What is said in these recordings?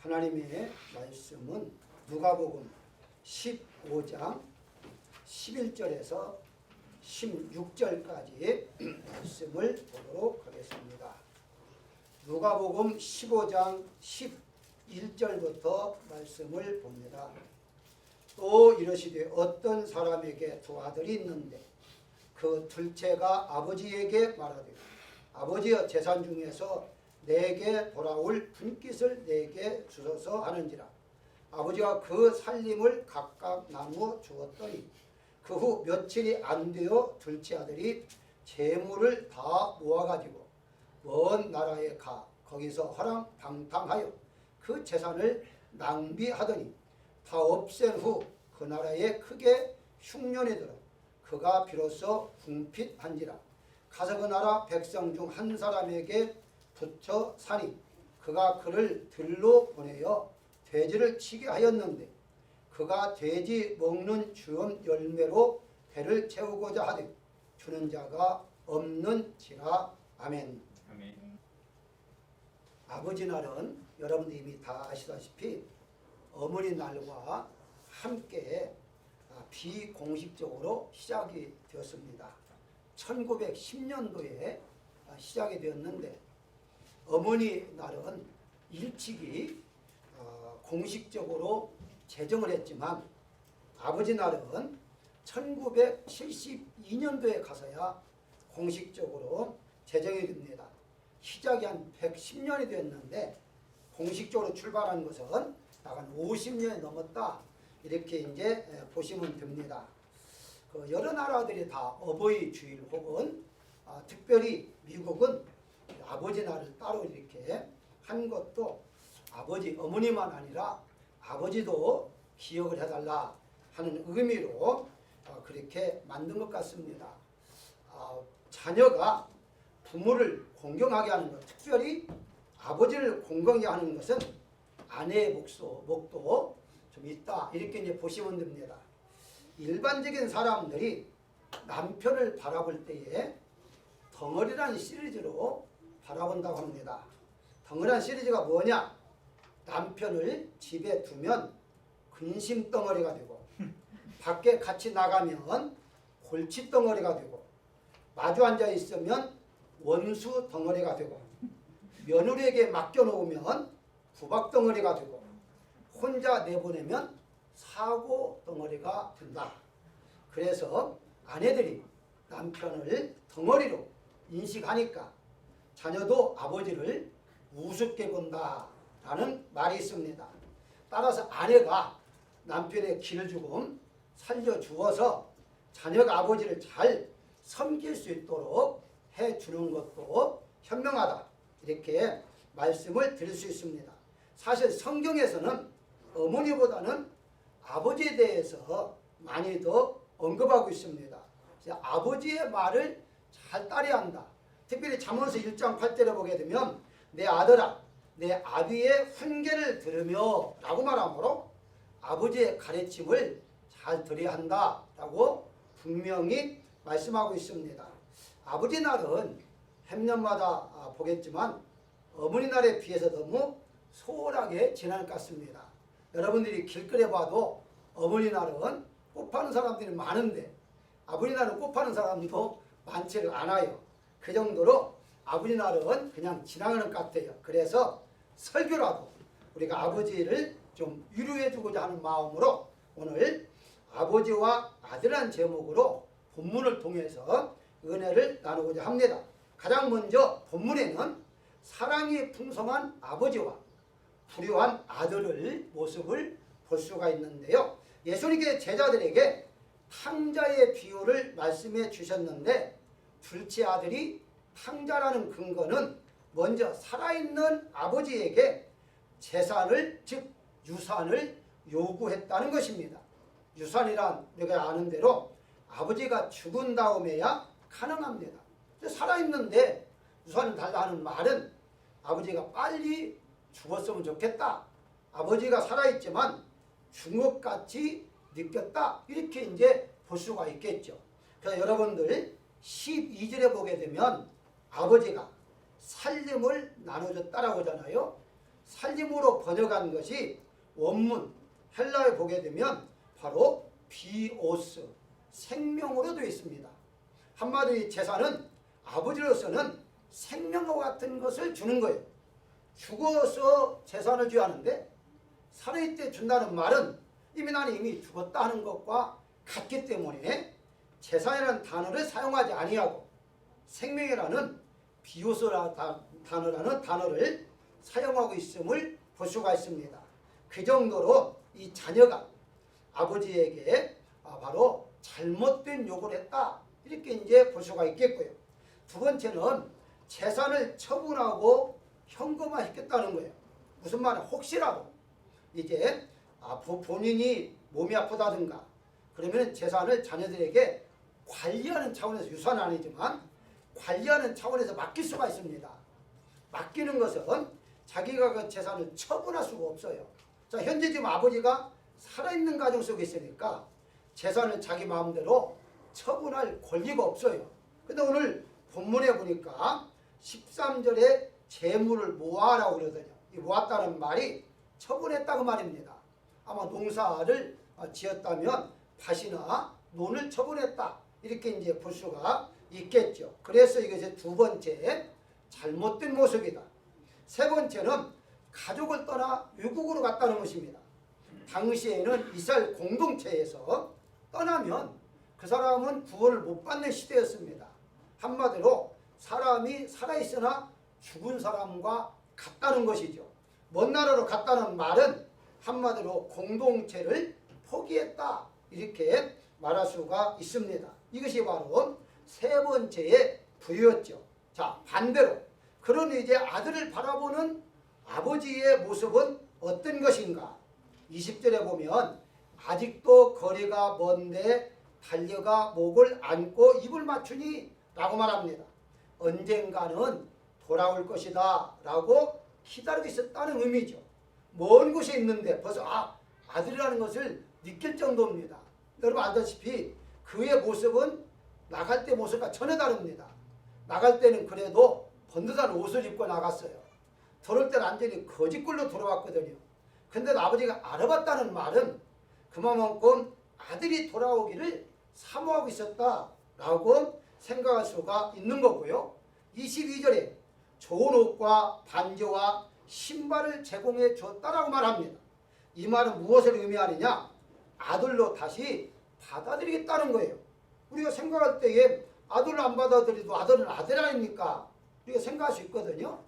하나님의 말씀은 누가복음 15장 11절에서 16절까지 말씀을 보도록 하겠습니다. 누가복음 15장 11절부터 말씀을 봅니다. 또 이르시되 어떤 사람에게 두 아들이 있는데 그 둘째가 아버지에게 말하되 아버지여 재산 중에서 내게 돌아올 분깃을 내게 주소서 하는지라. 아버지가 그 살림을 각각 나누어 주었더니 그 후 며칠이 안 되어 둘째 아들이 재물을 다 모아가지고 먼 나라에 가 거기서 허랑방탕하여 그 재산을 낭비하더니 다 없앤 후 그 나라에 크게 흉년이 들어 그가 비로소 궁핍한지라. 가서 그 나라 백성 중 한 사람에게 붙여 사니 그가 그를 들로 보내어 돼지를 치게 하였는데 그가 돼지 먹는 주염 열매로 배를 채우고자 하되 주는 자가 없는지라. 아멘. 아멘. 아버지 날은 여러분들 이미 다 아시다시피 어머니 날과 함께 비공식적으로 시작이 되었습니다. 1910년도에 시작이 되었는데 어머니 날은 일찍이 공식적으로 제정을 했지만 아버지 날은 1972년도에 가서야 공식적으로 제정이 됩니다. 시작이 한 110년이 됐는데 공식적으로 출발한 것은 약 한 50년이 넘었다. 이렇게 이제 보시면 됩니다. 그 여러 나라들이 다 어버이 주일 혹은 특별히 미국은 아버지 날을 따로 이렇게 한 것도 아버지, 어머니만 아니라 아버지도 기억을 해달라 하는 의미로 그렇게 만든 것 같습니다. 자녀가 부모를 공경하게 하는 것, 특별히 아버지를 공경하게 하는 것은 아내의 목도 좀 있다. 이렇게 이제 보시면 됩니다. 일반적인 사람들이 남편을 바라볼 때에 덩어리라는 시리즈로 바라본다고 합니다. 덩어리라는 시리즈가 뭐냐? 남편을 집에 두면 근심 덩어리가 되고 밖에 같이 나가면 골치 덩어리가 되고 마주 앉아 있으면 원수 덩어리가 되고 며느리에게 맡겨놓으면 구박 덩어리가 되고 혼자 내보내면 사고 덩어리가 된다. 그래서 아내들이 남편을 덩어리로 인식하니까 자녀도 아버지를 우습게 본다라는 말이 있습니다. 따라서 아내가 남편의 길을 조금 살려주어서 자녀가 아버지를 잘 섬길 수 있도록 해주는 것도 현명하다. 이렇게 말씀을 드릴 수 있습니다. 사실 성경에서는 어머니보다는 아버지에 대해서 많이 더 언급하고 있습니다. 아버지의 말을 잘 따라야 한다. 특별히 잠언서 1장 8절에 보게 되면 내 아들아 내 아비의 훈계를 들으며 라고 말하므로 아버지의 가르침을 잘 들어야 한다라고 분명히 말씀하고 있습니다. 아버지 날은 해년마다 보겠지만 어머니 날에 비해서 너무 소홀하게 지날 것 같습니다. 여러분들이 길거리에 봐도 어머니 날은 꽃파는 사람들이 많은데 아버지 날은 꽃파는 사람도 많지를 않아요. 그 정도로 아버지 날은 그냥 지나가는 것 같아요. 그래서 설교라도 우리가 아버지를 좀 위로해주고자 하는 마음으로 오늘 아버지와 아들이라는 제목으로 본문을 통해서 은혜를 나누고자 합니다. 가장 먼저 본문에는 사랑이 풍성한 아버지와 불효한 아들의 모습을 볼 수가 있는데요. 예수님께서 제자들에게 탕자의 비유를 말씀해 주셨는데 둘째 아들이 탕자라는 근거는 먼저 살아있는 아버지에게 재산을 즉 유산을 요구했다는 것입니다. 유산이란 우리가 아는 대로 아버지가 죽은 다음에야 가능합니다. 살아있는데 유산을 달라 하는 말은 아버지가 빨리 죽었으면 좋겠다. 아버지가 살아있지만 죽은 것 같이 느꼈다. 이렇게 이제 볼 수가 있겠죠. 그래서 여러분들 12절에 보게 되면 아버지가 살림을 나눠줬다라고 하잖아요. 살림으로 번역한 것이 원문 헬라에 보게 되면 바로 비오스, 생명으로 되어 있습니다. 한마디로 재산은 아버지로서는 생명과 같은 것을 주는 거예요. 죽어서 재산을 줘야 하는데 살아있을 때 준다는 말은 이미 나는 이미 죽었다 하는 것과 같기 때문에 재산이라는 단어를 사용하지 아니하고 생명이라는 비오스라는 단어를 사용하고 있음을 볼 수가 있습니다. 그 정도로 이 자녀가 아버지에게 바로 잘못된 요구를 했다, 이렇게 이제 볼 수가 있겠고요. 두 번째는 재산을 처분하고 현금화했겠다는 거예요. 무슨 말이냐, 혹시라도 이제 본인이 몸이 아프다든가 그러면 재산을 자녀들에게 관리하는 차원에서, 유산은 아니지만 관리하는 차원에서 맡길 수가 있습니다. 맡기는 것은 자기가 그 재산을 처분할 수가 없어요. 자, 현재 지금 아버지가 살아있는 가정 속에 있으니까 재산을 자기 마음대로 처분할 권리가 없어요. 근데 오늘 본문에 보니까 13절에 재물을 모아라고 그러더니, 이 모았다는 말이 처분했다고 말입니다. 아마 농사를 지었다면 밭이나 논을 처분했다, 이렇게 이제 볼 수가 있겠죠. 그래서 이것이 두 번째 잘못된 모습이다. 세 번째는 가족을 떠나 외국으로 갔다는 것입니다. 당시에는 이스라엘 공동체에서 떠나면 그 사람은 구원을 못 받는 시대였습니다. 한마디로 사람이 살아있으나 죽은 사람과 같다는 것이죠. 먼 나라로 갔다는 말은 한마디로 공동체를 포기했다, 이렇게 말할 수가 있습니다. 이것이 바로 세 번째의 부였죠. 자, 반대로 그런 이제 아들을 바라보는 아버지의 모습은 어떤 것인가? 20절에 보면 아직도 거리가 먼데 달려가 목을 안고 입을 맞추니 라고 말합니다. 언젠가는 돌아올 것이다 라고 기다리고 있었다는 의미죠. 먼 곳에 있는데 벌써 아들이라는 것을 느낄 정도입니다. 여러분 알다시피 그의 모습은 나갈 때 모습과 전혀 다릅니다. 나갈 때는 그래도 번듯한 옷을 입고 나갔어요. 들어올 때는 완전히 거짓골로 돌아왔거든요. 근데 아버지가 알아봤다는 말은 그만큼 아들이 돌아오기를 사모하고 있었다라고 생각할 수가 있는 거고요. 22절에 좋은 옷과 반지와 신발을 제공해 줬다라고 말합니다. 이 말은 무엇을 의미하느냐? 아들로 다시 받아들이겠다는 거예요. 우리가 생각할 때에 아들을 안 받아들여도 아들은 아들 아닙니까? 우리가 생각할 수 있거든요.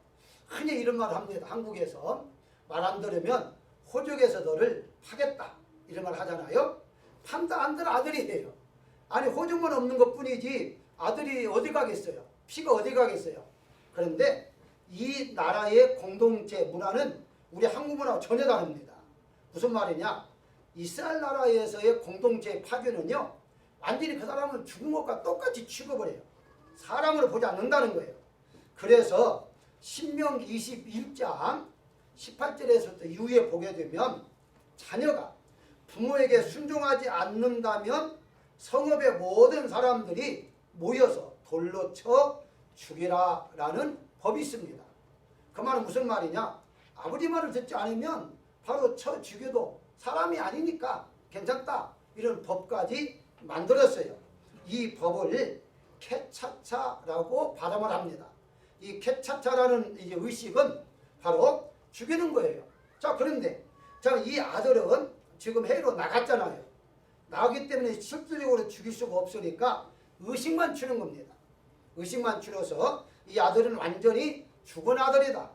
흔히 이런 말을 합니다. 한국에서 말 안 들으면 호적에서 너를 파겠다, 이런 말 하잖아요. 판다 안 들어 아들이에요. 아니 호적만 없는 것뿐이지 아들이 어디 가겠어요? 피가 어디 가겠어요? 그런데 이 나라의 공동체 문화는 우리 한국 문화와 전혀 다릅니다. 무슨 말이냐? 이스라엘 나라에서의 공동체 파괴는요, 완전히 그 사람은 죽은 것과 똑같이 취급을 해요. 사람으로 보지 않는다는 거예요. 그래서 신명기 21장 18절에서부터 이후에 보게 되면 자녀가 부모에게 순종하지 않는다면 성읍의 모든 사람들이 모여서 돌로 쳐 죽이라 라는 법이 있습니다. 그 말은 무슨 말이냐? 아버지 말을 듣지 않으면 바로 쳐 죽여도 사람이 아니니까 괜찮다, 이런 법까지 만들었어요. 이 법을 케차차라고 발음을 합니다. 이 케차차라는 이제 의식은 바로 죽이는 거예요. 자, 그런데 이 아들은 지금 해외로 나갔잖아요. 나가기 때문에 실질적으로 죽일 수가 없으니까 의식만 추는 겁니다. 의식만 추려서 이 아들은 완전히 죽은 아들이다,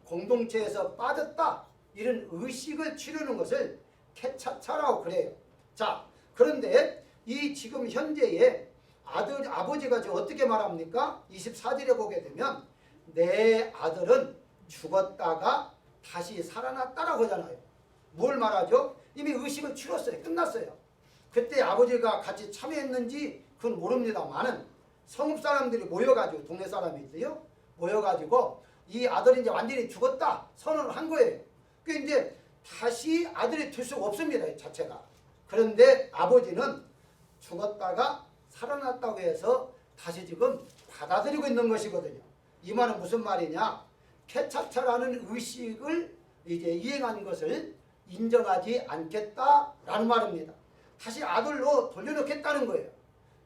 공동체에서 빠졌다, 이런 의식을 치르는 것을 케차차라고 그래요. 자, 그런데 이 지금 현재의 아버지가 지금 어떻게 말합니까? 24절에 보게 되면 내 아들은 죽었다가 다시 살아났다라고 하잖아요. 뭘 말하죠? 이미 의식을 치렀어요. 끝났어요. 그때 아버지가 같이 참여했는지 그건 모릅니다만은 성읍 사람들이 모여가지고, 동네 사람이들요, 모여가지고 이 아들이 이제 완전히 죽었다 선언을 한 거예요. 그 이제 다시 아들이 될 수가 없습니다, 이 자체가. 그런데 아버지는 죽었다가 살아났다고 해서 다시 지금 받아들이고 있는 것이거든요. 이 말은 무슨 말이냐? 케차차라는 의식을 이제 이행한 것을 인정하지 않겠다라는 말입니다. 다시 아들로 돌려놓겠다는 거예요.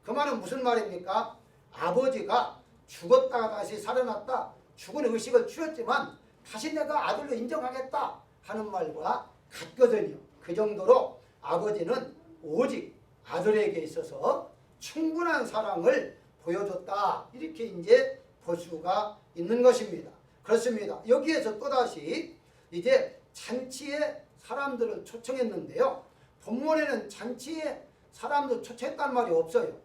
그 말은 무슨 말입니까? 아버지가 죽었다가 다시 살아났다, 죽은 의식을 취했지만 다시 내가 아들로 인정하겠다 하는 말과 같거든요. 그 정도로 아버지는 오직 아들에게 있어서 충분한 사랑을 보여줬다, 이렇게 이제 볼 수가 있는 것입니다. 그렇습니다. 여기에서 또다시 이제 잔치에 사람들을 초청했는데요. 본문에는 잔치에 사람들 초청했다는 말이 없어요.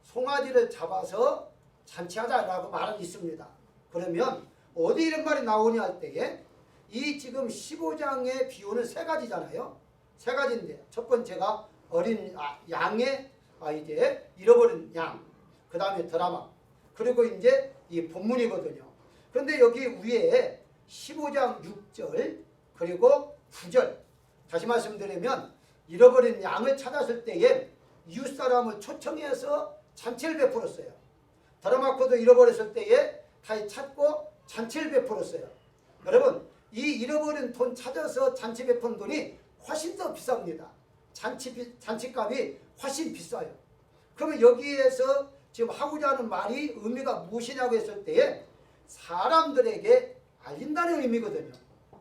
송아지를 잡아서 잔치하자라고 말은 있습니다. 그러면 어디 이런 말이 나오냐 할 때에 이 지금 15장의 비유는 세 가지잖아요. 세 가지인데 첫 번째가 어린 양의 이제 잃어버린 양, 그 다음에 드라마, 그리고 이제 이 본문이거든요. 그런데 여기 위에 15장 6절 그리고 9절, 다시 말씀드리면 잃어버린 양을 찾았을 때에 이웃사람을 초청해서 잔치를 베풀었어요. 드라마코도 잃어버렸을 때에 다시 찾고 잔치를 베풀었어요. 여러분, 이 잃어버린 돈 찾아서 잔치 베푼 돈이 훨씬 더 비쌉니다. 잔치값이 훨씬 비싸요. 그러면 여기에서 지금 하고자 하는 말이 의미가 무엇이냐고 했을 때에 사람들에게 알린다는 의미거든요.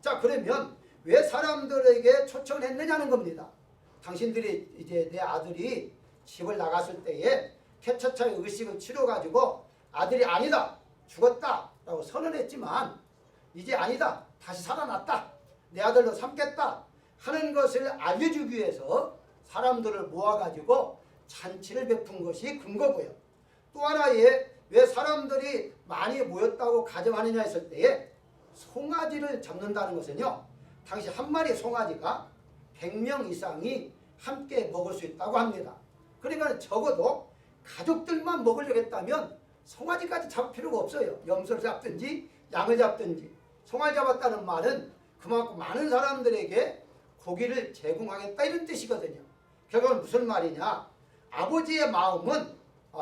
자, 그러면 왜 사람들에게 초청을 했느냐는 겁니다. 당신들이 이제 내 아들이 집을 나갔을 때에 캐처차의 의식을 치러가지고 아들이 아니다, 죽었다 라고 선언했지만 이제 아니다, 다시 살아났다, 내 아들로 삼겠다 하는 것을 알려주기 위해서 사람들을 모아가지고 잔치를 베푼 것이 근거고요. 또 하나의 왜 사람들이 많이 모였다고 가정하느냐 했을 때에 송아지를 잡는다는 것은요, 당시 한 마리 송아지가 100명 이상이 함께 먹을 수 있다고 합니다. 그러니까 적어도 가족들만 먹으려고 했다면 송아지까지 잡을 필요가 없어요. 염소를 잡든지 양을 잡든지. 송아지 잡았다는 말은 그만큼 많은 사람들에게 고기를 제공하겠다 이런 뜻이거든요. 결국은 무슨 말이냐, 아버지의 마음은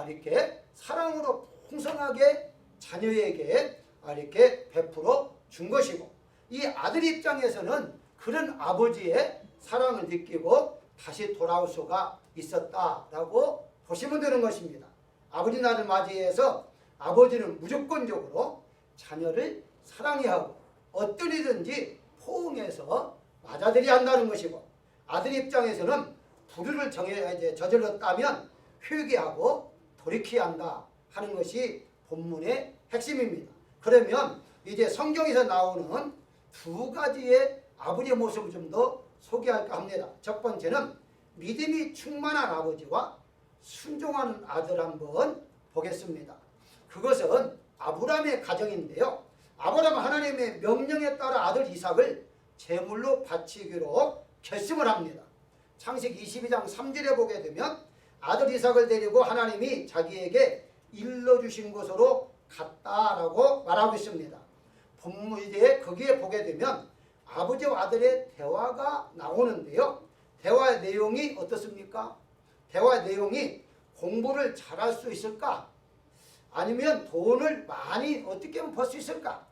이렇게 사랑으로 풍성하게 자녀에게 이렇게 베풀어 준 것이고, 이 아들 입장에서는 그런 아버지의 사랑을 느끼고 다시 돌아올 수가 있었다라고 보시면 되는 것입니다. 아버지 날을 맞이해서 아버지는 무조건적으로 자녀를 사랑해야 하고 어떤 일든지 포옹해서 맞아들여야 한다는 것이고, 아들 입장에서는 불의를 저질렀다면 회개하고 돌이켜야 한다 하는 것이 본문의 핵심입니다. 그러면 이제 성경에서 나오는 두 가지의 아버지의 모습을 좀 더 소개할까 합니다. 첫 번째는 믿음이 충만한 아버지와 순종하는 아들 한번 보겠습니다. 그것은 아브라함의 가정인데요. 아브라함은 하나님의 명령에 따라 아들 이삭을 제물로 바치기로 결심을 합니다. 창세기 22장 3절에 보게 되면 아들 이삭을 데리고 하나님이 자기에게 일러주신 곳으로 갔다라고 말하고 있습니다. 본문 이제 거기에 보게 되면 아버지와 아들의 대화가 나오는데요. 대화의 내용이 어떻습니까? 대화의 내용이 공부를 잘할 수 있을까? 아니면 돈을 많이 어떻게 하면 벌 수 있을까?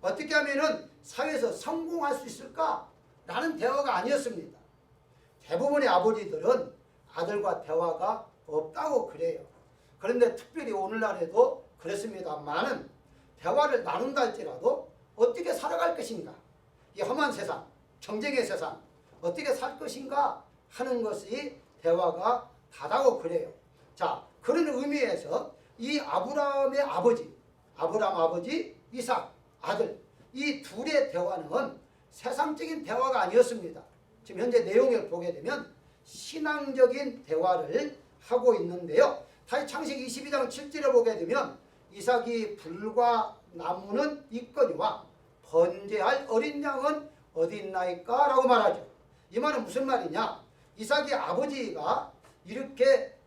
어떻게 하면 사회에서 성공할 수 있을까? 라는 대화가 아니었습니다. 대부분의 아버지들은 아들과 대화가 없다고 그래요. 그런데 특별히 오늘날에도 그렇습니다만은 대화를 나눈다 할지라도 어떻게 살아갈 것인가, 이 험한 세상, 경쟁의 세상 어떻게 살 것인가 하는 것이 대화가 다다고 그래요. 자, 그런 의미에서 이 아브라함의 아버지, 아브라함 아버지, 이삭 아들, 이 둘의 대화는 세상적인 대화가 아니었습니다. 지금 현재 내용을 보게 되면 신앙적인 대화를 하고 있는데요. 다시 창세기 22장 7절에 보게 되면 이삭이 불과 나무는 있거니와 번제할 어린 양은 어디 있나이까? 라고 말하죠. 이 말은 무슨 말이냐? 이삭의 아버지가 이렇게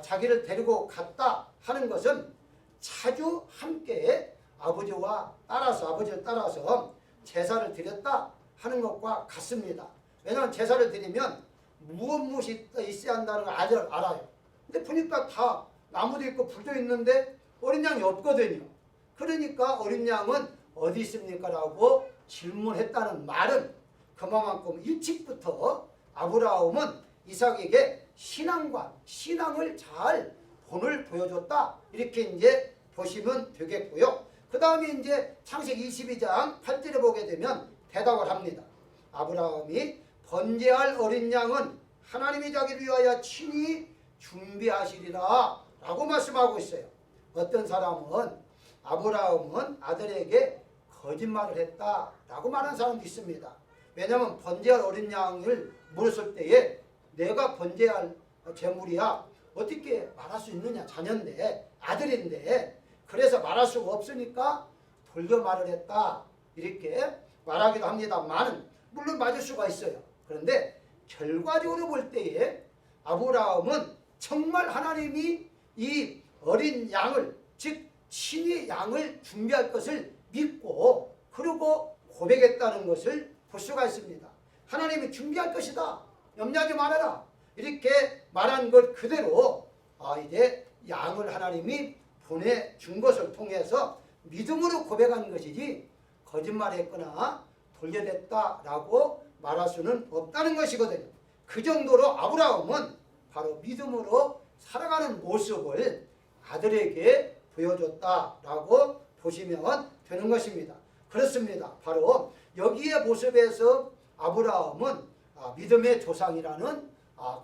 자기를 데리고 갔다 하는 것은 자주 함께 아버지를 따라서 제사를 드렸다 하는 것과 같습니다. 왜냐하면 제사를 드리면 무엇이 있어야 한다는 걸 알아요. 근데 보니까 다 나무도 있고 불도 있는데 어린 양이 없거든요. 그러니까 어린 양은 어디 있습니까? 라고 질문했다는 말은 그만큼 일찍부터 아브라함은 이삭에게 신앙을 잘 본을 보여줬다. 이렇게 이제 보시면 되겠고요. 그 다음에 이제 창세기 22장 8절에 보게 되면 대답을 합니다. 아브라함이 번제할 어린 양은 하나님이 자기를 위하여 친히 준비하시리라 라고 말씀하고 있어요. 어떤 사람은 아브라함은 아들에게 거짓말을 했다라고 말하는 사람도 있습니다. 왜냐하면 번제할 어린 양을 물었을 때에 내가 번제할 제물이야 어떻게 말할 수 있느냐, 자녀인데 아들인데, 그래서 말할 수가 없으니까 돌려 말을 했다 이렇게 말하기도 합니다만 물론 맞을 수가 있어요. 그런데 결과적으로 볼 때에 아브라함은 정말 하나님이 이 어린 양을, 즉 친히 양을 준비할 것을 믿고 그리고 고백했다는 것을 볼 수가 있습니다. 하나님이 준비할 것이다, 염려하지 말아라 이렇게 말한 것 그대로 이제 양을 하나님이 보내준 것을 통해서 믿음으로 고백한 것이지 거짓말했거나 돌려댔다라고 말할 수는 없다는 것이거든요. 그 정도로 아브라함은 바로 믿음으로 살아가는 모습을 아들에게 보여줬다라고 보시면 되는 것입니다. 그렇습니다. 바로 여기에 모습에서 아브라함은 믿음의 조상이라는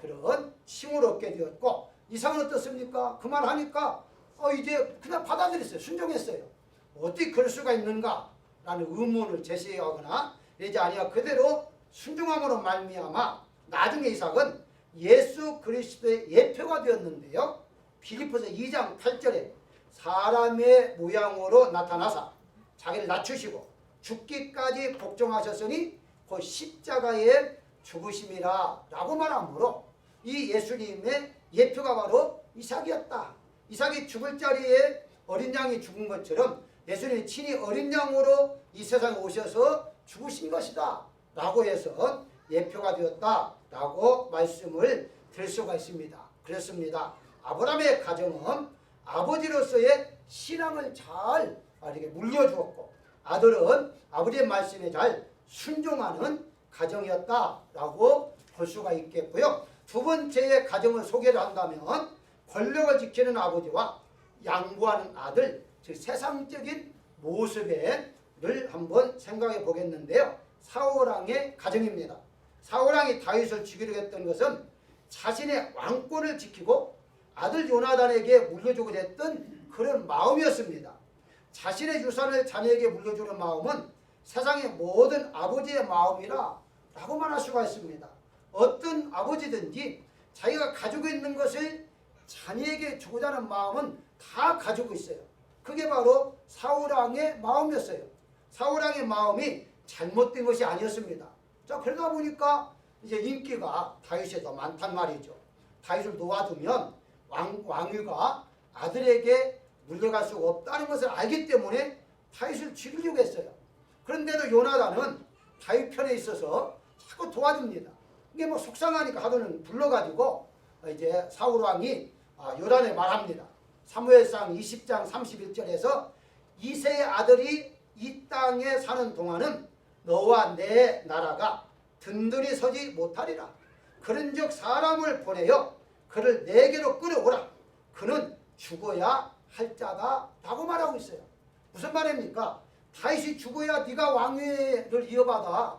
그런 칭을 얻게 되었고, 이삭은 어떻습니까? 그 말 하니까 이제 그냥 받아들였어요. 순종했어요. 어떻게 그럴 수가 있는가 라는 의문을 제시하거나 이러지 아니하 그대로 순종함으로 말미암아 나중에 이삭은 예수 그리스도의 예표가 되었는데요. 빌립보서 2장 8절에 사람의 모양으로 나타나사 자기를 낮추시고 죽기까지 복종하셨으니 그 십자가의 죽으심이라 라고 말하므로 이 예수님의 예표가 바로 이삭이었다. 이삭이 죽을 자리에 어린 양이 죽은 것처럼 예수님이 친히 어린 양으로 이 세상에 오셔서 죽으신 것이다 라고 해서 예표가 되었다 라고 말씀을 드릴 수가 있습니다. 그렇습니다. 아브라함의 가정은 아버지로서의 신앙을 잘 이렇게 물려주었고 아들은 아버지의 말씀에 잘 순종하는 가정이었다라고 볼 수가 있겠고요. 두 번째의 가정을 소개를 한다면 권력을 지키는 아버지와 양보하는 아들, 즉 세상적인 모습을 한번 생각해 보겠는데요. 사울왕의 가정입니다. 사울왕이 다윗을 죽이려 했던 것은 자신의 왕권을 지키고 아들 요나단에게 물려주고자 했던 그런 마음이었습니다. 자신의 유산을 자녀에게 물려주는 마음은 세상의 모든 아버지의 마음이라 라고 말할 수가 있습니다. 어떤 아버지든지 자기가 가지고 있는 것을 자녀에게 주고자 하는 마음은 다 가지고 있어요. 그게 바로 사울왕의 마음이었어요. 사울왕의 마음이 잘못된 것이 아니었습니다. 자, 그러다 보니까 이제 인기가 다윗이 더 많단 말이죠. 다윗을 놓아두면 왕위가 아들에게 물려갈 수가 없다는 것을 알기 때문에 다윗을 죽이려고 했어요. 그런데도 요나단은 다윗 편에 있어서 자꾸 도와줍니다. 이게 뭐 속상하니까 하루는 불러가지고 이제 사울왕이 요단에 말합니다. 사무엘상 20장 31절에서 이새의 아들이 이 땅에 사는 동안은 너와 내 나라가 든든히 서지 못하리라. 그런즉 사람을 보내어 그를 내게로 끌어오라. 그는 죽어야 할 자다 라고 말하고 있어요. 무슨 말입니까? 다윗이 죽어야 네가 왕위를 이어받아.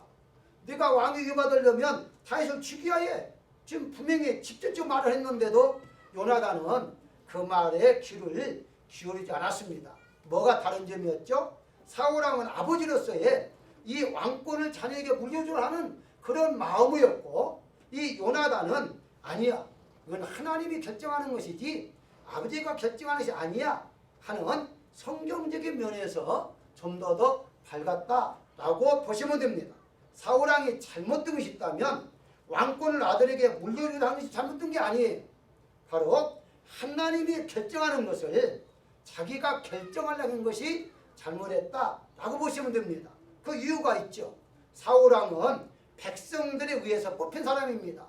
네가 왕위 이어받으려면 다윗을 죽여야 해. 지금 분명히 직접적 말을 했는데도 요나단은 그 말에 귀를 기울이지 않았습니다. 뭐가 다른 점이었죠? 사울왕은 아버지로서의 이 왕권을 자녀에게 물려주려 하는 그런 마음이었고, 이 요나단은 아니야, 이건 하나님이 결정하는 것이지 아버지가 결정하는 것이 아니야 하는 성경적인 면에서 좀 더 밝았다라고 보시면 됩니다. 사울왕이 잘못된 것이 있다면 왕권을 아들에게 물려주려 하는 것이 잘못된 게 아니에요. 바로 하나님이 결정하는 것을 자기가 결정하려는 것이 잘못했다라고 보시면 됩니다. 그 이유가 있죠. 사울왕은 백성들에 의해서 뽑힌 사람입니다.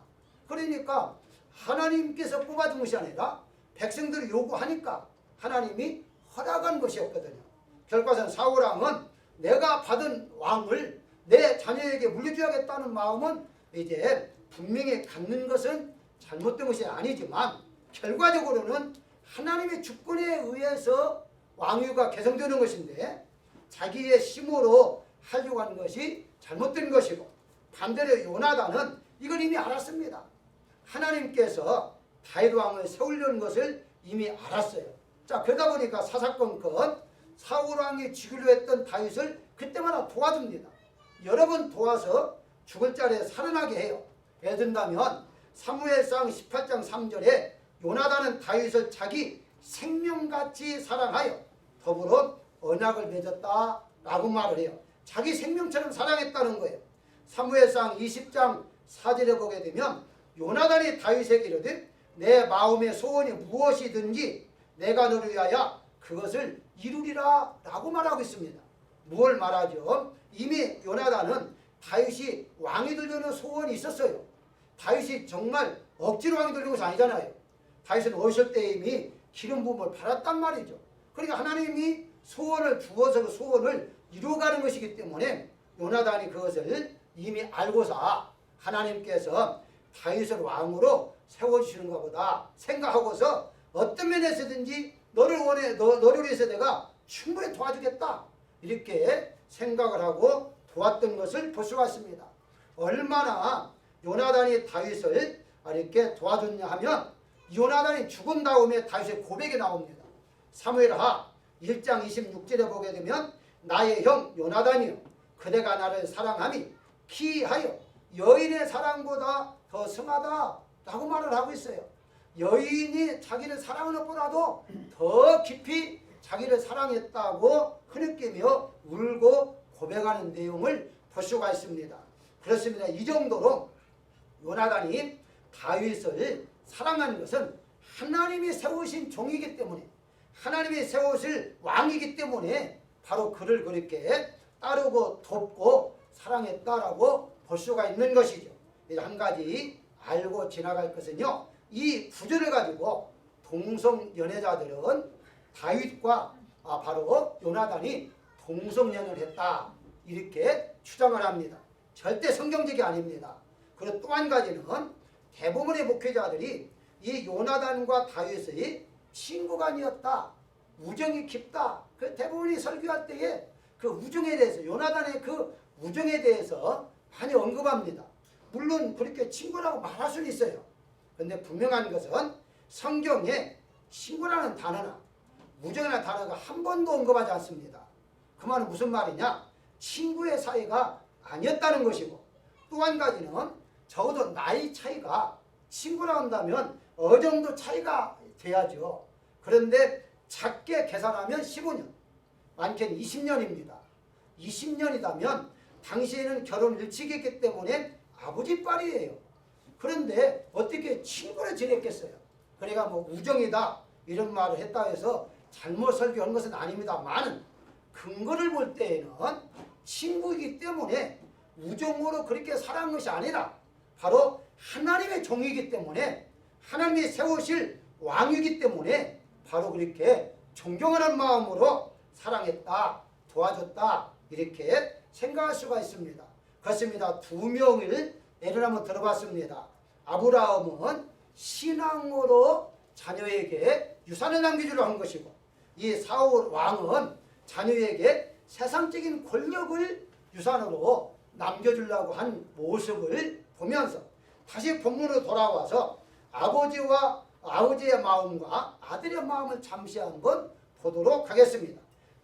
그러니까 하나님께서 뽑아준 것이 아니라 백성들이 요구하니까 하나님이 허락한 것이었거든요. 결과적으로 사울왕은 내가 받은 왕을 내 자녀에게 물려줘야겠다는 마음은 이제 분명히 갖는 것은 잘못된 것이 아니지만 결과적으로는 하나님의 주권에 의해서 왕위가 개성되는 것인데 자기의 힘으로 하려고 하는 것이 잘못된 것이고, 반대로 요나단은 이걸 이미 알았습니다. 하나님께서 다윗 왕을 세우려는 것을 이미 알았어요. 자, 그러다 보니까 사사건건 사울 왕이 죽이려 했던 다윗을 그때마다 도와줍니다. 여러 번 도와서 죽을 자리에 살아나게 해요. 예를 든다면 사무엘상 18장 3절에 요나단은 다윗을 자기 생명같이 사랑하여 더불어 언약을 맺었다라고 말을 해요. 자기 생명처럼 사랑했다는 거예요. 사무엘상 20장 4절에 보게 되면 요나단이 다윗에게 이르되 내 마음의 소원이 무엇이든지 내가 너를 위하여 그것을 이루리라 라고 말하고 있습니다. 무엇을 말하죠? 이미 요나단은 다윗이 왕이 되려는 소원이 있었어요. 다윗이 정말 억지로 왕이 되려는 것이 아니잖아요. 다윗은 어렸을 때 이미 기름 부음을 받았단 말이죠. 그러니까 하나님이 소원을 주어서 그 소원을 이루어가는 것이기 때문에 요나단이 그것을 이미 알고서 하나님께서 다윗을 왕으로 세워주시는가 보다 생각하고서 어떤 면에서든지 너를 위해서 내가 충분히 도와주겠다 이렇게 생각을 하고 도왔던 것을 볼 수가 있습니다. 얼마나 요나단이 다윗을 이렇게 도와줬냐 하면 요나단이 죽은 다음에 다윗의 고백이 나옵니다. 사무엘하 1장 26절에 보게 되면 나의 형 요나단이요 그대가 나를 사랑함이 기하여 여인의 사랑보다 더 승하다 라고 말을 하고 있어요. 여인이 자기를 사랑하는 것보다도 더 깊이 자기를 사랑했다고 흐느끼며 울고 고백하는 내용을 볼 수가 있습니다. 그렇습니다. 이 정도로 요나단이 다윗을 사랑하는 것은 하나님이 세우신 종이기 때문에, 하나님이 세우실 왕이기 때문에 바로 그를 그렇게 따르고 돕고 사랑했다라고 볼 수가 있는 것이죠. 한 가지 알고 지나갈 것은요, 이 구절을 가지고 동성연애자들은 다윗과 바로 요나단이 동성연애를 했다 이렇게 주장을 합니다. 절대 성경적이 아닙니다. 그리고 또 한 가지는 대부분의 목회자들이 이 요나단과 다윗의 친구간이었다, 우정이 깊다, 그 대부분이 설교할 때에 그 우정에 대해서, 요나단의 그 우정에 대해서 많이 언급합니다. 물론 그렇게 친구라고 말할 수는 있어요. 그런데 분명한 것은 성경에 친구라는 단어나 우정이라는 단어가 한 번도 언급하지 않습니다. 그 말은 무슨 말이냐? 친구의 사이가 아니었다는 것이고, 또 한 가지는 적어도 나이 차이가 친구라 한다면 어느 정도 차이가 돼야죠. 그런데 작게 계산하면 15년, 많게는 20년입니다. 20년이라면 당시에는 결혼 일찍 했기 때문에 아버지 딸이에요. 그런데 어떻게 친구를 지냈겠어요? 그러니까 뭐 우정이다 이런 말을 했다 해서 잘못 설교한 것은 아닙니다만 근거를 볼 때에는 친구이기 때문에 우정으로 그렇게 사랑한 것이 아니라 바로 하나님의 종이기 때문에, 하나님이 세우실 왕이기 때문에 바로 그렇게 존경하는 마음으로 사랑했다, 도와줬다 이렇게 생각할 수가 있습니다. 그렇습니다. 두 명을 예를 한번 들어봤습니다. 아브라함은 신앙으로 자녀에게 유산을 남겨주려 한 것이고, 이 사울 왕은 자녀에게 세상적인 권력을 유산으로 남겨주려고 한 모습을 보면서 다시 본문으로 돌아와서 아버지의 마음과 아들의 마음을 잠시 한번 보도록 하겠습니다.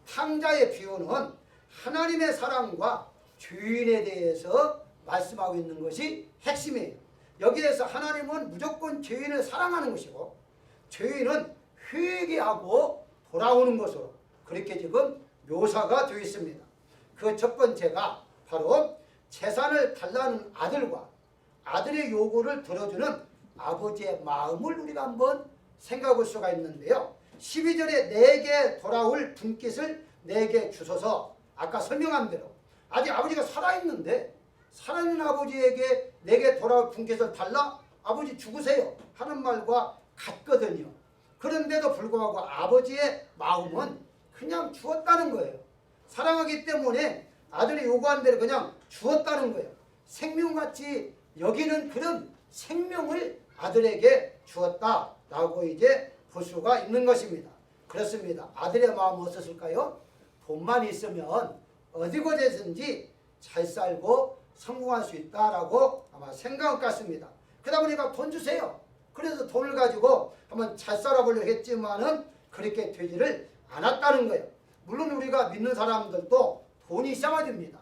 탕자의 비유는 하나님의 사랑과 죄인에 대해서 말씀하고 있는 것이 핵심이에요. 여기에서 하나님은 무조건 죄인을 사랑하는 것이고 죄인은 회개하고 돌아오는 것으로 그렇게 지금 묘사가 되어 있습니다. 그 첫 번째가 바로 재산을 달라는 아들과 아들의 요구를 들어주는 아버지의 마음을 우리가 한번 생각해 볼 수가 있는데요. 12절에 내게 돌아올 분깃을 내게 주소서, 아까 설명한 대로 아직 아버지가 살아있는데 살아있는 아버지에게 내게 돌아올 분깃을 달라, 아버지 죽으세요 하는 말과 같거든요. 그런데도 불구하고 아버지의 마음은 그냥 죽었다는 거예요. 사랑하기 때문에 아들이 요구한 대로 그냥 주었다는 거예요. 생명같이 여기는 그런 생명을 아들에게 주었다라고 이제 볼 수가 있는 것입니다. 그렇습니다. 아들의 마음은 어떻을까요? 돈만 있으면 어디곳에든지 잘 살고 성공할 수 있다라고 아마 생각할 것 같습니다. 그러다 보니까 돈 주세요. 그래서 돈을 가지고 한번 잘 살아보려고 했지만은 그렇게 되지를 않았다는 거예요. 물론 우리가 믿는 사람들도 돈이 있어야 됩니다.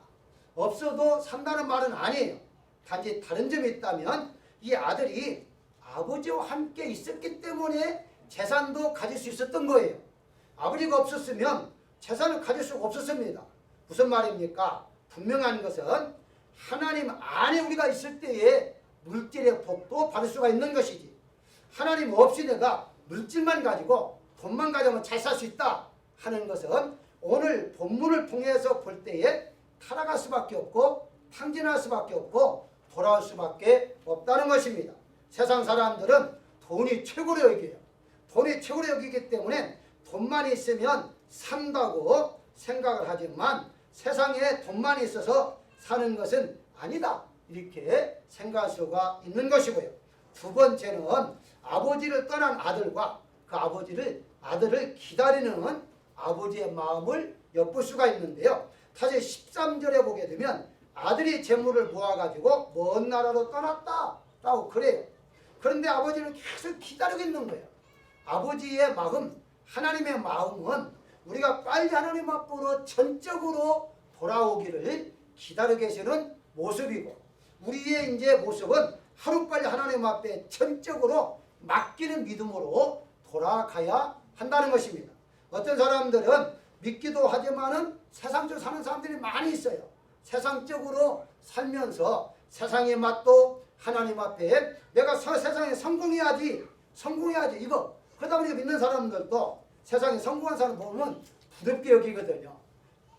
없어도 산다는 말은 아니에요. 단지 다른 점이 있다면 이 아들이 아버지와 함께 있었기 때문에 재산도 가질 수 있었던 거예요. 아버지가 없었으면 재산을 가질 수가 없었습니다. 무슨 말입니까? 분명한 것은 하나님 안에 우리가 있을 때에 물질의 복도 받을 수가 있는 것이지, 하나님 없이 내가 물질만 가지고 돈만 가지면 잘 살 수 있다 하는 것은 오늘 본문을 통해서 볼 때에 타락할 수밖에 없고 탕진할 수밖에 없고 돌아올 수밖에 없다는 것입니다. 세상 사람들은 돈이 최고로 여겨요. 돈이 최고로 여기기 때문에 돈만 있으면 산다고 생각을 하지만 세상에 돈만 있어서 사는 것은 아니다, 이렇게 생각할 수가 있는 것이고요. 두 번째는 아버지를 떠난 아들과 그 아들을 기다리는 아버지의 마음을 엿볼 수가 있는데요. 사실 13절에 보게 되면 아들이 재물을 모아가지고 먼 나라로 떠났다라고 그래요. 그런데 아버지는 계속 기다리고 있는 거예요. 아버지의 마음, 하나님의 마음은 우리가 빨리 하나님 앞으로 전적으로 돌아오기를 기다리고 계시는 모습이고, 우리의 이제 모습은 하루빨리 하나님 앞에 전적으로 맡기는 믿음으로 돌아가야 한다는 것입니다. 어떤 사람들은 믿기도 하지만은 세상적으로 사는 사람들이 많이 있어요. 세상적으로 살면서 세상의 맛도 하나님 앞에 내가 세상에 성공해야지 이거. 그러다 보니까 믿는 사람들도 세상에 성공한 사람 보면 부럽게 여기거든요.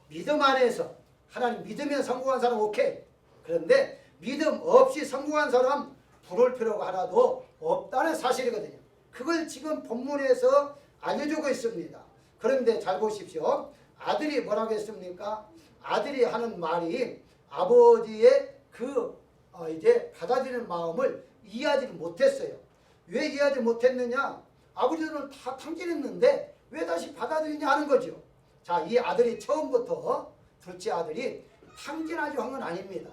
믿음 안에서 하나님 믿으면 성공한 사람 오케이. 그런데 믿음 없이 성공한 사람 부러울 필요가 하나도 없다는 사실이거든요. 그걸 지금 본문에서 알려주고 있습니다. 그런데 잘 보십시오. 아들이 뭐라고 했습니까? 아들이 하는 말이 아버지의 이제 받아들이는 마음을 이해하지 못했어요. 왜 이해하지 못했느냐? 아버지들은 다 탕진했는데 왜 다시 받아들이냐 하는 거죠. 자, 이 아들이 처음부터 둘째 아들이 탕진하려고 한 건 아닙니다.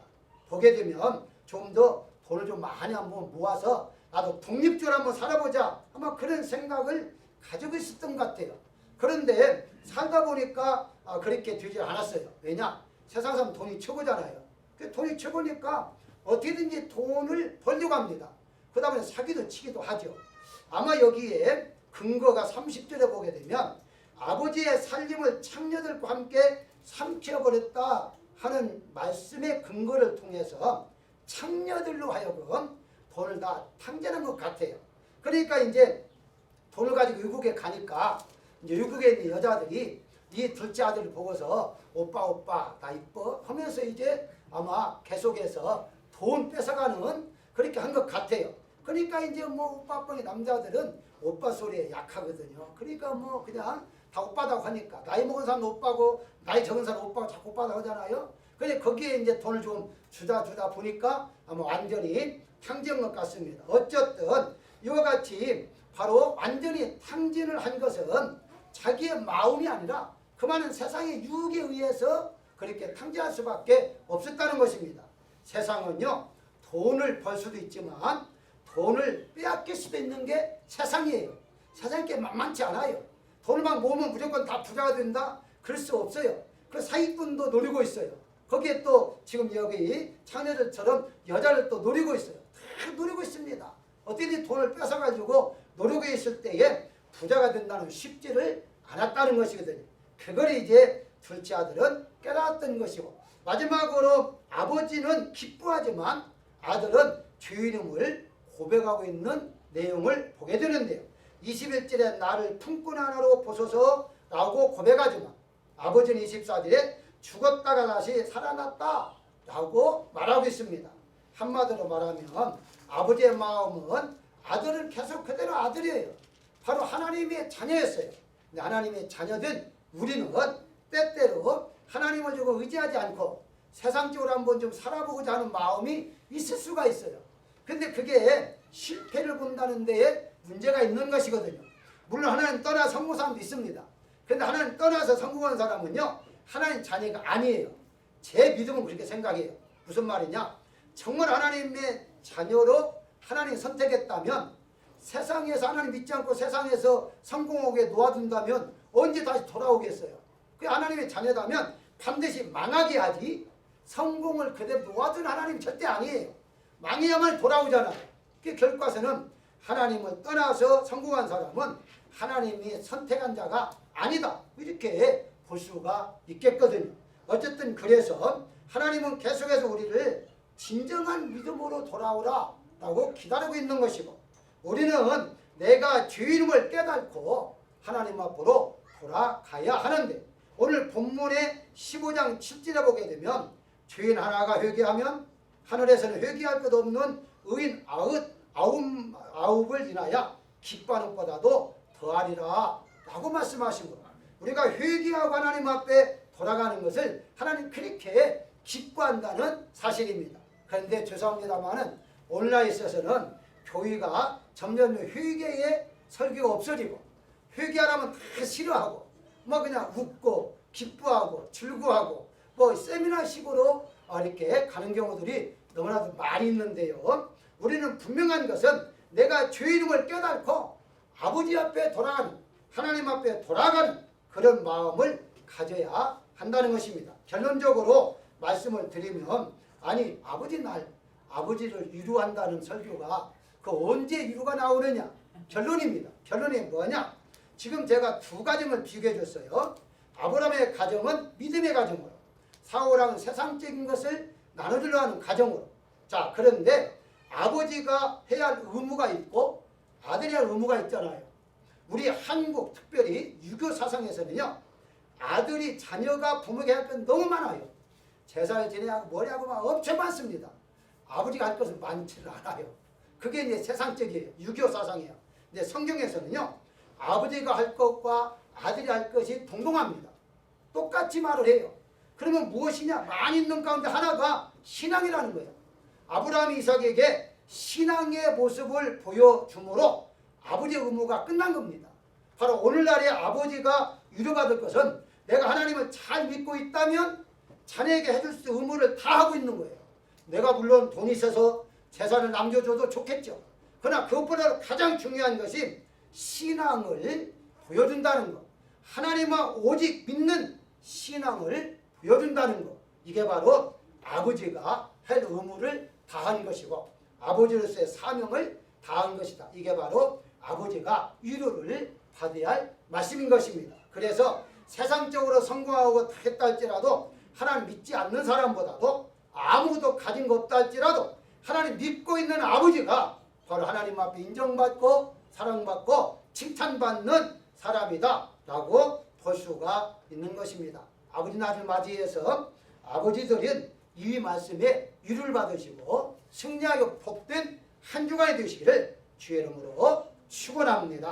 보게 되면 좀 더 돈을 좀 많이 한번 모아서 나도 독립적으로 한번 살아보자 아마 그런 생각을 가지고 있었던 것 같아요. 그런데 살다 보니까 그렇게 되지 않았어요. 왜냐? 세상 사람 돈이 최고잖아요. 그 돈이 최고니까 어떻게든지 돈을 벌려고 합니다. 그 다음에 사기도 치기도 하죠. 아마 여기에 근거가 30절에 보게 되면 아버지의 살림을 창녀들과 함께 삼켜버렸다 하는 말씀의 근거를 통해서 창녀들로 하여금 돈을 다 탕진한 것 같아요. 그러니까 이제 돈을 가지고 외국에 가니까 이제 외국에 있는 여자들이 이 둘째 아들을 보고서 오빠 나 이뻐 하면서 이제 아마 계속해서 돈 뺏어가는 그렇게 한 것 같아요. 그러니까 이제 뭐 오빠뽕이 남자들은 오빠 소리에 약하거든요. 그러니까 뭐 그냥 다 오빠다고 하니까 나이 먹은 사람 오빠고 나이 적은 사람 오빠고 자꾸 오빠다고 하잖아요. 근데 거기에 이제 돈을 좀 주다 보니까 아마 완전히 탕진한 것 같습니다. 어쨌든 이와 같이 바로 완전히 탕진을 한 것은 자기의 마음이 아니라 그 많은 세상의 유혹에 의해서 그렇게 탕진할 수밖에 없었다는 것입니다. 세상은요, 돈을 벌 수도 있지만 돈을 빼앗길 수도 있는 게 세상이에요. 세상이 게 만만치 않아요. 돈을 막 모으면 무조건 다 부자가 된다? 그럴 수 없어요. 그 사기꾼도 노리고 있어요. 거기에 또 지금 여기 창녀들처럼 여자를 또 노리고 있어요. 다 노리고 있습니다. 어떻게든 돈을 뺏어가지고 노리고 있을 때에 부자가 된다는 쉽지를 않았다는 것이거든요. 그걸 이제 둘째 아들은 깨달았던 것이고, 마지막으로 아버지는 기뻐하지만 아들은 주인임을 고백하고 있는 내용을 보게 되는데요. 21절에 나를 품꾼 하나로 보소서 라고 고백하지만 아버지는 24절에 죽었다가 다시 살아났다 라고 말하고 있습니다. 한마디로 말하면 아버지의 마음은 아들은 계속 그대로 아들이에요. 바로 하나님의 자녀였어요. 근데 하나님의 자녀된 우리는 때때로 하나님을 주고 의지하지 않고 세상적으로 한번 좀 살아보고자 하는 마음이 있을 수가 있어요. 근데 그게 실패를 본다는 데에 문제가 있는 것이거든요. 물론 하나님 떠나 성공한 사람도 있습니다. 그런데 하나님 떠나서 성공한 사람은요, 하나님 자녀가 아니에요. 제 믿음은 그렇게 생각해요. 무슨 말이냐? 정말 하나님의 자녀로 하나님 선택했다면, 세상에서 하나님 믿지 않고 세상에서 성공하게 놓아둔다면 언제 다시 돌아오겠어요? 그 하나님의 자녀다면 반드시 망하게 하지, 성공을 그대로 놓아둔 하나님 절대 아니에요. 망해야만 돌아오잖아요. 그 결과서는 하나님을 떠나서 성공한 사람은 하나님이 선택한 자가 아니다, 이렇게 볼 수가 있겠거든요. 어쨌든 그래서 하나님은 계속해서 우리를 진정한 믿음으로 돌아오라 라고 기다리고 있는 것이고, 우리는 내가 죄인임을 깨닫고 하나님 앞으로 돌아가야 하는데, 오늘 본문의 15장 7절에 보게 되면 죄인 하나가 회개하면 하늘에서는 회개할 것 없는 의인 아홉을 인하여 기뻐하는 것보다도 더하리라 라고 말씀하신 거예요. 우리가 회개하고 하나님 앞에 돌아가는 것을 하나님 그렇게 기뻐한다는 사실입니다. 그런데 죄송합니다만은 오늘날에 있어서는 교회가 점점 회개의 설교가 없어지고, 회개하라면 다 싫어하고 뭐 그냥 웃고 기뻐하고 즐거워하고 뭐 세미나식으로 이렇게 가는 경우들이 너무나도 많이 있는데요. 우리는 분명한 것은 내가 죄인임을 깨닫고 아버지 앞에 돌아가는, 하나님 앞에 돌아가는 그런 마음을 가져야 한다는 것입니다. 결론적으로 말씀을 드리면, 아니 아버지를 위로한다는 설교가 그 언제 위로가 나오느냐? 결론입니다. 결론이 뭐냐? 지금 제가 두 가정을 비교해 줬어요. 아브라함의 가정은 믿음의 가정으로, 사울왕은 세상적인 것을 나눠주려 하는 가정으로. 자, 그런데 아버지가 해야 할 의무가 있고 아들이 할 의무가 있잖아요. 우리 한국, 특별히 유교 사상에서는요, 아들이 자녀가 부모에게 할 건 너무 많아요. 제사를 지내야 하고 머리 하고 막 엄청 많습니다. 아버지가 할 것은 많지를 않아요. 그게 이제 세상적이에요. 유교 사상이에요. 근데 성경에서는요, 아버지가 할 것과 아들이 할 것이 동등합니다. 똑같이 말을 해요. 그러면 무엇이냐? 많이 있는 가운데 하나가 신앙이라는 거예요. 아브라함이 이삭에게 신앙의 모습을 보여주므로 아버지의 의무가 끝난 겁니다. 바로 오늘날의 아버지가 위로받을 것은, 내가 하나님을 잘 믿고 있다면 자녀에게 해줄 수 있는 의무를 다 하고 있는 거예요. 내가 물론 돈이 있어서 재산을 남겨줘도 좋겠죠. 그러나 그것보다 가장 중요한 것이 신앙을 보여준다는 것. 하나님만 오직 믿는 신앙을 보여준다는 것. 이게 바로 아버지가 할 의무를 다한 것이고, 아버지로서의 사명을 다한 것이다. 이게 바로 아버지가 위로를 받아야 할 말씀인 것입니다. 그래서 세상적으로 성공하고 했다 할지라도, 하나님 믿지 않는 사람보다도 아무것도 가진 거 없다 할지라도 하나님 믿고 있는 아버지가 바로 하나님 앞에 인정받고 사랑받고 칭찬받는 사람이다 라고 볼 수가 있는 것입니다. 아버지 날을 맞이해서 아버지들은 이 말씀에 위로를 받으시고 승리하여 복된 한 주간이 되시기를 주의 이름으로 축원합니다.